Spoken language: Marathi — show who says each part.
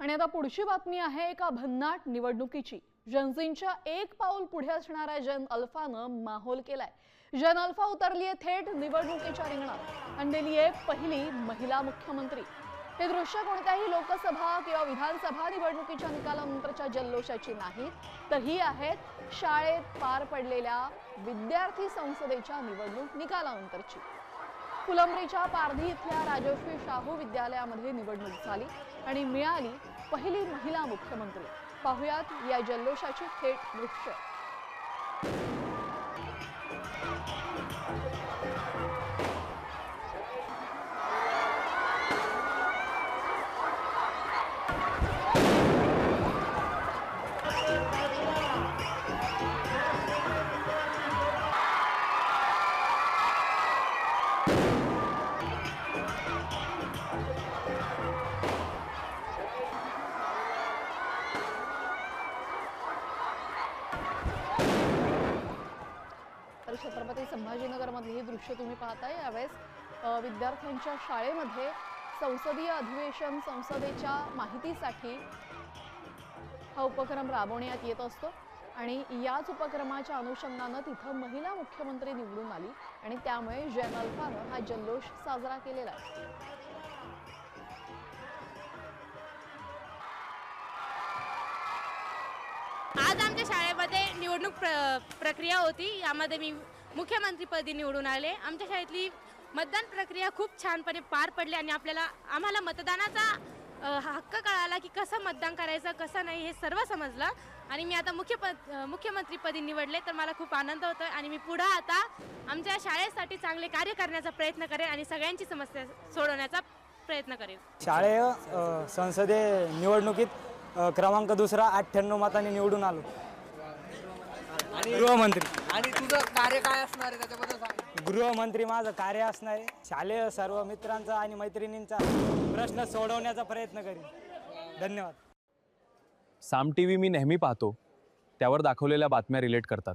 Speaker 1: आणि आता पुढची बातमी आहे एका भन्नाट निवडणुकीची। जनजींच्या एक पाऊल पुढे असणाऱ्या जन अल्फानं माहोल केलाय। जन अल्फा उतरली आहे थेट निवडणुकीच्या रिंगणात आणि दिली आहे पहिली महिला मुख्यमंत्री। हे दृश्य कोणत्याही लोकसभा किंवा विधानसभा निवडणुकीच्या निकालानंतरच्या जल्लोषाची नाही, तर ही आहेत शाळेत पार पडलेल्या विद्यार्थी संसदेच्या निवडणूक निकालानंतरची। फुलंब्रीच्या पारधी इथल्या राजश्री शाहू विद्यालयामध्ये निवडणूक झाली आणि मिळाली पहिली महिला मुख्यमंत्री। पाहुयात या जल्लोषाची थेट दृश्य। तर छत्रपती संभाजीनगरमधली ही दृश्य तुम्ही पाहताय। यावेळेस विद्यार्थ्यांच्या शाळेमध्ये संसदीय अधिवेशन संसदेच्या माहितीसाठी हा उपक्रम राबवण्यात येत असतो आणि याच उपक्रमाच्या अनुषंगाने तिथं महिला मुख्यमंत्री निवडून आली आणि त्यामुळे जन अल्फानं हा जल्लोष साजरा केलेला आहे।
Speaker 2: आज आमच्या शाळेमध्ये निवडणूक प्रक्रिया होती। यामध्ये मी मुख्यमंत्रीपदी निवडून आले। आमच्या शाळेतली मतदान प्रक्रिया खूप छानपणे पार पडली आणि आम्हाला मतदानाचा हक्क कळाला की कसं मतदान करायचं कसं नाही हे सर्व समजलं आणि मी आता मुख्यमंत्रीपदी निवडले, तर मला खूप आनंद होतोय आणि मी पुढे आता आमच्या शाळेसाठी चांगले कार्य करण्याचा प्रयत्न करेन आणि सगळ्यांची समस्या सोडवण्याचा प्रयत्न करेन।
Speaker 3: शालेय संसदीय निवडणुकीत क्रमांक दुसरा 98 मतांनी निवडून आलो। गृहमंत्री।
Speaker 4: आणि तुझं कार्य काय असणार आहे त्याच्याबद्दल सांग।
Speaker 3: गृहमंत्री माझं कार्य असणार आहे शालेय सर्व मित्रांचा आणि मैत्रिणींचा प्रश्न सोडवण्याचा प्रयत्न करीन। धन्यवाद।
Speaker 5: साम टीव्ही मी नेहमी पाहतो, त्यावर दाखवलेल्या बातम्या रिलेट करतात।